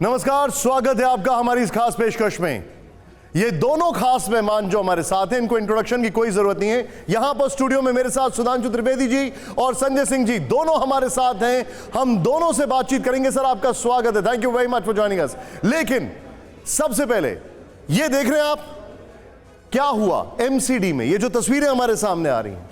नमस्कार, स्वागत है आपका हमारी इस खास पेशकश में। ये दोनों खास मेहमान जो हमारे साथ हैं, इनको इंट्रोडक्शन की कोई जरूरत नहीं है। यहां पर स्टूडियो में मेरे साथ सुधांशु त्रिवेदी जी और संजय सिंह जी दोनों हमारे साथ हैं। हम दोनों से बातचीत करेंगे। सर, आपका स्वागत है, thank you very much for joining us. लेकिन सबसे पहले ये देख रहे हैं आप क्या हुआ एमसीडी में। ये जो तस्वीरें हमारे सामने आ रही हैं,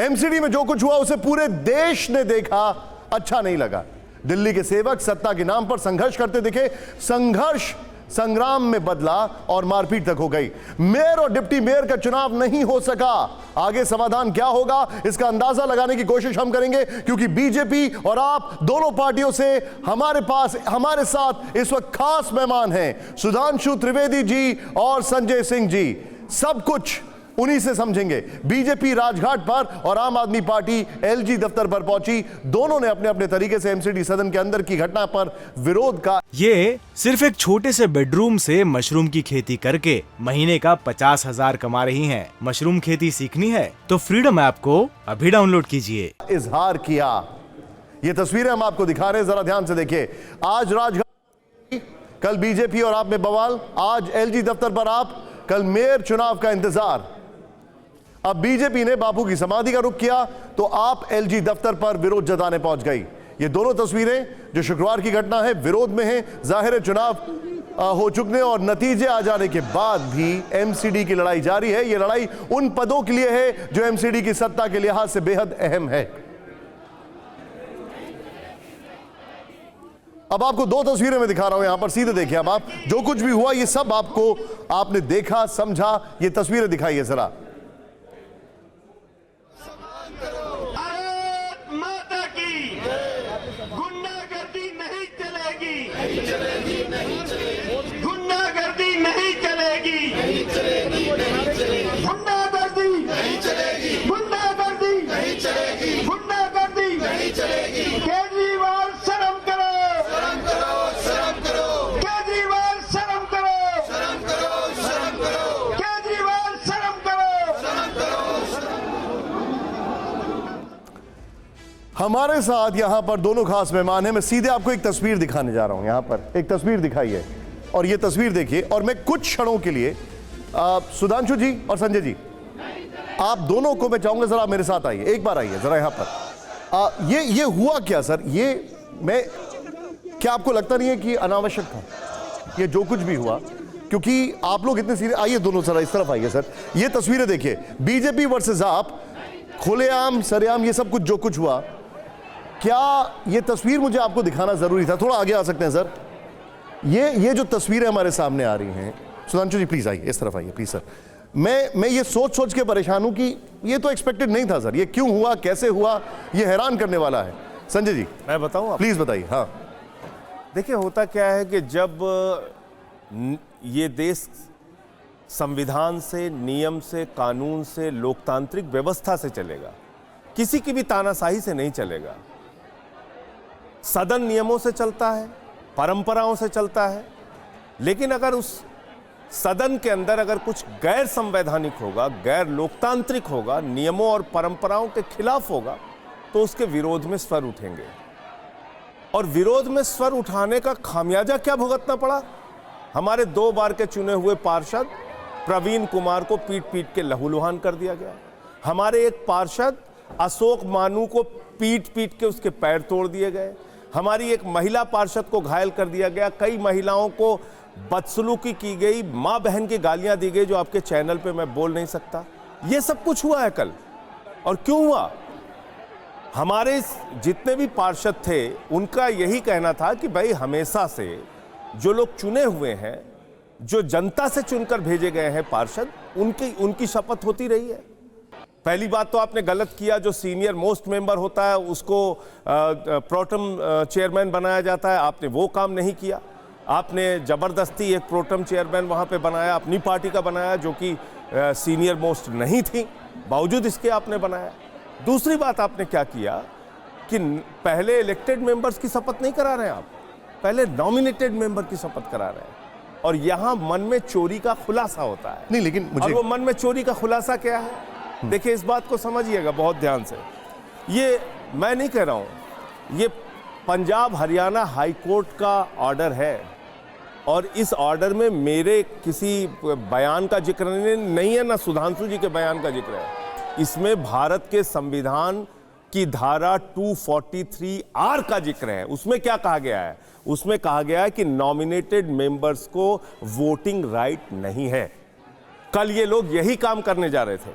एमसीडी में जो कुछ हुआ उसे पूरे देश ने देखा, अच्छा नहीं लगा। दिल्ली के सेवक सत्ता के नाम पर संघर्ष करते दिखे, संघर्ष संग्राम में बदला और मारपीट तक हो गई। मेयर और डिप्टी मेयर का चुनाव नहीं हो सका। आगे समाधान क्या होगा इसका अंदाजा लगाने की कोशिश हम करेंगे, क्योंकि बीजेपी और आप दोनों पार्टियों से हमारे साथ इस वक्त खास मेहमान हैं सुधांशु त्रिवेदी जी और संजय सिंह जी। सब कुछ उन्हीं से समझेंगे। बीजेपी राजघाट पर और आम आदमी पार्टी एलजी दफ्तर पर पहुंची। दोनों ने अपने अपने तरीके से एमसीडी सदन के अंदर की घटना पर विरोध का। ये सिर्फ एक छोटे से बेडरूम से मशरूम की खेती करके महीने का 50,000 कमा रही हैं। मशरूम खेती सीखनी है तो फ्रीडम ऐप को अभी डाउनलोड कीजिए। इजहार किया। ये तस्वीरें हम आपको दिखा रहे हैं, जरा ध्यान से देखिए। आज राजघाट, कल बीजेपी और आप में बवाल, आज एलजी दफ्तर पर आप, कल मेयर चुनाव का इंतजार। अब बीजेपी ने बापू की समाधि का रुख किया तो आप एलजी दफ्तर पर विरोध जताने पहुंच गई। ये दोनों तस्वीरें जो शुक्रवार की घटना है, विरोध में है। जाहिर है चुनाव हो चुकने और नतीजे आ जाने के बाद भी एमसीडी की लड़ाई जारी है। ये लड़ाई उन पदों के लिए है जो एमसीडी की सत्ता के लिहाज से बेहद अहम है। अब आपको दो तस्वीरें मैं दिखा रहा हूं, यहां पर सीधे देखिए। अब आप जो कुछ भी हुआ ये सब आपको, आपने देखा, समझा। ये तस्वीरें दिखाइए जरा। गुंडागर्दी नहीं चलेगी, गुंडागर्दी नहीं चलेगी, गुंडागर्दी नहीं चलेगी, गुंडागर्दी नहीं चलेगी। केजरीवाल शर्म करो, शर्म करो, शर्म करो। केजरीवाल शर्म करो, शर्म करो, शर्म करो। केजरीवाल शर्म करो, शर्म करो। हमारे साथ यहां पर दोनों खास मेहमान हैं। मैं सीधे आपको एक तस्वीर दिखाने जा रहा हूं। यहां पर एक तस्वीर दिखाई है और ये तस्वीर देखिए। और मैं कुछ क्षणों के लिए सुधांशु जी और संजय जी, आप दोनों को मैं चाहूंगा जरा मेरे साथ आइए, एक बार आइए जरा यहां पर। ये हुआ क्या सर? क्या आपको लगता नहीं है कि अनावश्यक था ये जो कुछ भी हुआ? क्योंकि आप लोग इतने सीरियस, आइए दोनों जरा इस तरफ आइए सर। ये तस्वीरें देखिए, बीजेपी वर्सेस आप, खुलेआम सरेआम ये सब कुछ जो कुछ हुआ। क्या ये तस्वीर मुझे आपको दिखाना जरूरी था? थोड़ा आगे आ सकते हैं सर। ये जो तस्वीरें हमारे सामने आ रही हैं, सुधांशु जी प्लीज आइए, इस तरफ आइए प्लीज सर। मैं ये सोच के परेशान हूं कि ये तो एक्सपेक्टेड नहीं था सर। ये क्यों हुआ, कैसे हुआ, ये हैरान करने वाला है। संजय जी मैं बताऊं, प्लीज बताइए। हाँ देखिए, होता क्या है कि जब ये देश संविधान से, नियम से, कानून से, लोकतांत्रिक व्यवस्था से चलेगा, किसी की भी तानाशाही से नहीं चलेगा। सदन नियमों से चलता है, परंपराओं से चलता है। लेकिन अगर उस सदन के अंदर अगर कुछ गैर संवैधानिक होगा, गैर लोकतांत्रिक होगा, नियमों और परंपराओं के खिलाफ होगा, तो उसके विरोध में स्वर उठेंगे। और विरोध में स्वर उठाने का खामियाजा क्या भुगतना पड़ा? हमारे 2 बार के चुने हुए पार्षद प्रवीण कुमार को पीट पीट के लहूलुहान कर दिया गया। हमारे एक पार्षद अशोक मानू को पीट पीट के उसके पैर तोड़ दिए गए। हमारी एक महिला पार्षद को घायल कर दिया गया। कई महिलाओं को बदसलूकी की गई, मां बहन की गालियां दी गई, जो आपके चैनल पे मैं बोल नहीं सकता। ये सब कुछ हुआ है कल। और क्यों हुआ? हमारे जितने भी पार्षद थे उनका यही कहना था कि भाई, हमेशा से जो लोग चुने हुए हैं, जो जनता से चुनकर भेजे गए हैं पार्षद, उनकी शपथ होती रही है। पहली बात तो आपने गलत किया, जो सीनियर मोस्ट मेंबर होता है उसको प्रोटम चेयरमैन बनाया जाता है, आपने वो काम नहीं किया। आपने जबरदस्ती एक प्रोटम चेयरमैन वहां पे बनाया, अपनी पार्टी का बनाया, जो कि सीनियर मोस्ट नहीं थी, बावजूद इसके आपने बनाया। दूसरी बात आपने क्या किया कि पहले इलेक्टेड मेंबर्स की शपथ नहीं करा रहे हैं आप, पहले नॉमिनेटेड मेंबर की शपथ करा रहे हैं। और यहां मन में चोरी का खुलासा होता है। नहीं, लेकिन मुझे, और वो मन में चोरी का खुलासा क्या है? देखिए, इस बात को समझिएगा बहुत ध्यान से। ये मैं नहीं कह रहा हूं, ये पंजाब हरियाणा हाई कोर्ट का ऑर्डर है और इस ऑर्डर में मेरे किसी बयान का जिक्र नहीं है, ना सुधांशु जी के बयान का जिक्र है। इसमें भारत के संविधान की धारा 243R का जिक्र है। उसमें क्या कहा गया है? उसमें कहा गया है कि नॉमिनेटेड मेंबर्स को वोटिंग राइट नहीं है। कल ये लोग यही काम करने जा रहे थे,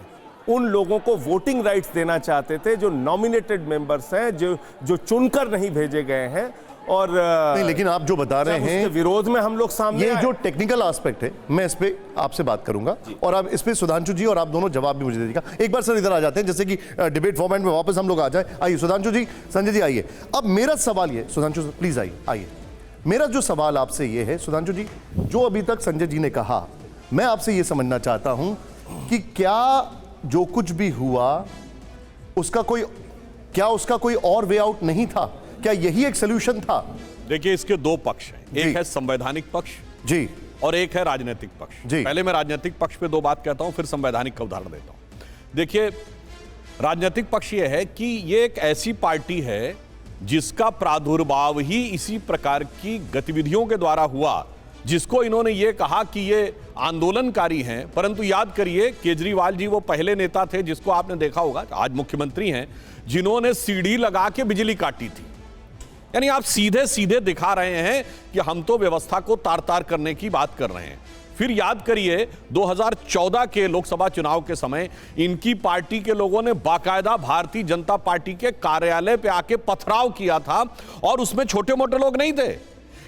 उन लोगों को वोटिंग राइट्स देना चाहते थे जो नॉमिनेटेड मेंबर्स हैं, जो चुनकर नहीं भेजे गए हैं। और नहीं, लेकिन आप जो बता रहे हैं उसके विरोध में हम लोग सामने ये आए। जो टेक्निकल एस्पेक्ट है, मैं इस पे आपसे बात करूंगा और आप इस पे सुधांशु जी और आप दोनों जवाब भी मुझे दीजिएगा। एक बार सर इधर आ जाते हैं, जैसे कि डिबेट फॉर्मेट में वापस हम लोग आ जाए। आइए सुधांशु जी, संजय जी आइए। अब मेरा सवाल ये, सुधांशु प्लीज आइए। मेरा जो सवाल आपसे ये है सुधांशु जी, जो अभी तक संजय जी ने कहा, मैं आपसे ये समझना चाहता हूं कि क्या जो कुछ भी हुआ उसका कोई और वे आउट नहीं था? क्या यही एक सोल्यूशन था? देखिए, इसके दो पक्ष हैं, जी। एक है संवैधानिक पक्ष जी, और एक है राजनीतिक पक्ष। जी। पहले मैं राजनीतिक पक्ष पे दो बात कहता हूं, फिर संवैधानिक का उदाहरण देता हूं। देखिए, राजनीतिक पक्ष यह है कि ये एक ऐसी पार्टी है जिसका प्रादुर्भाव ही इसी प्रकार की गतिविधियों के द्वारा हुआ, जिसको इन्होंने ये कहा कि ये आंदोलनकारी हैं। परंतु याद करिए, केजरीवाल जी वो पहले नेता थे जिसको आपने देखा होगा, आज मुख्यमंत्री हैं, जिन्होंने सीढ़ी लगा के बिजली काटी थी। यानी आप सीधे सीधे दिखा रहे हैं कि हम तो व्यवस्था को तार तार करने की बात कर रहे हैं। फिर याद करिए 2014 के लोकसभा चुनाव के समय इनकी पार्टी के लोगों ने बाकायदा भारतीय जनता पार्टी के कार्यालय पे आके पथराव किया था, और उसमें छोटे मोटे लोग नहीं थे।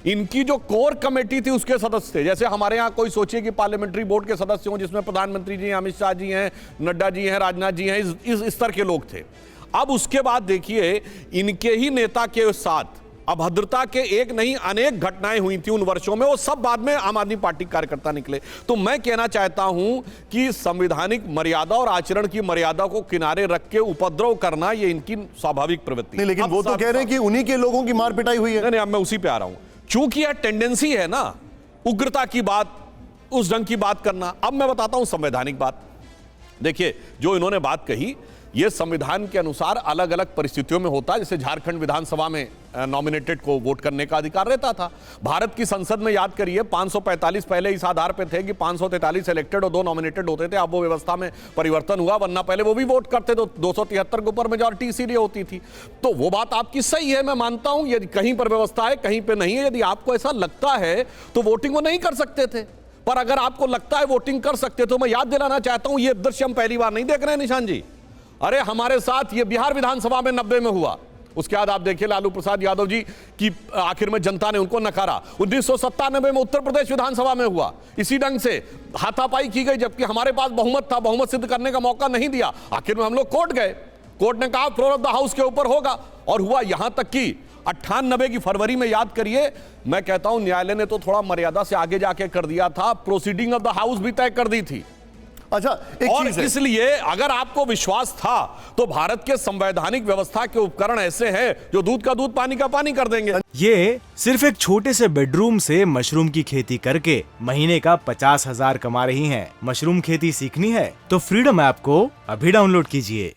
इनकी जो कोर कमेटी थी उसके सदस्य थे। जैसे हमारे यहां कोई सोचिए कि पार्लियामेंट्री बोर्ड के सदस्य हों, जिसमें प्रधानमंत्री जी, अमित शाह जी हैं, नड्डा जी हैं, राजनाथ जी हैं, इस स्तर के लोग थे। अब उसके बाद देखिए, इनके ही नेता के साथ अभद्रता के एक नहीं अनेक घटनाएं हुई थी उन वर्षों में, वो सब बाद में आम आदमी पार्टी कार्यकर्ता निकले। तो मैं कहना चाहता हूं कि संवैधानिक मर्यादा और आचरण की मर्यादा को किनारे रख के उपद्रव करना ये इनकी स्वाभाविक प्रवृत्ति नहीं, लेकिन वो तो कह रहे हैं कि उन्हीं के लोगों की मार पिटाई हुई है। नहीं, अब मैं उसी पे आ रहा हूं। चूंकि यह टेंडेंसी है ना उग्रता की बात, उस ढंग की बात करना। अब मैं बताता हूं संवैधानिक बात। देखिए, जो इन्होंने बात कही, यह संविधान के अनुसार अलग अलग परिस्थितियों में होता है। जैसे झारखंड विधानसभा में नॉमिनेटेड को वोट करने का अधिकार रहता था। भारत की संसद में याद करिए 545 पहले इस आधार पे थे कि 543 इलेक्टेड और 2 नॉमिनेटेड होते थे। अब वो व्यवस्था में परिवर्तन हुआ, वरना पहले वो भी वोट करते तो 273 के ऊपर मेजॉरिटी इसीलिए होती थी। तो वो बात आपकी सही है, मैं मानता हूं। यदि कहीं पर व्यवस्था है, कहीं पर नहीं है। यदि आपको ऐसा लगता है तो वोटिंग वो नहीं कर सकते थे, पर अगर आपको लगता है वोटिंग कर सकते तो मैं याद दिलाना चाहता हूं, ये दृश्य हम पहली बार नहीं देख रहे हैं निशान जी। अरे हमारे साथ ये बिहार विधानसभा में 90 में हुआ। उसके बाद आप देखिए लालू प्रसाद यादव जी की आखिर में जनता ने उनको नकारा। 1997 में उत्तर प्रदेश विधानसभा में हुआ, इसी ढंग से हाथापाई की गई, जबकि हमारे पास बहुमत था, बहुमत सिद्ध करने का मौका नहीं दिया। आखिर में हम लोग कोर्ट गए, कोर्ट ने कहा फ्लोर ऑफ द हाउस के ऊपर होगा, और हुआ। यहां तक कि 98 की फरवरी में याद करिए, मैं कहता हूं न्यायालय ने तो थोड़ा मर्यादा से आगे जाके कर दिया था, प्रोसीडिंग ऑफ द हाउस भी तय कर दी थी। अच्छा, एक और चीज है, इसलिए अगर आपको विश्वास था तो भारत के संवैधानिक व्यवस्था के उपकरण ऐसे हैं जो दूध का दूध पानी का पानी कर देंगे। ये सिर्फ एक छोटे से बेडरूम से मशरूम की खेती करके महीने का 50,000 कमा रही हैं। मशरूम खेती सीखनी है तो फ्रीडम ऐप को अभी डाउनलोड कीजिए।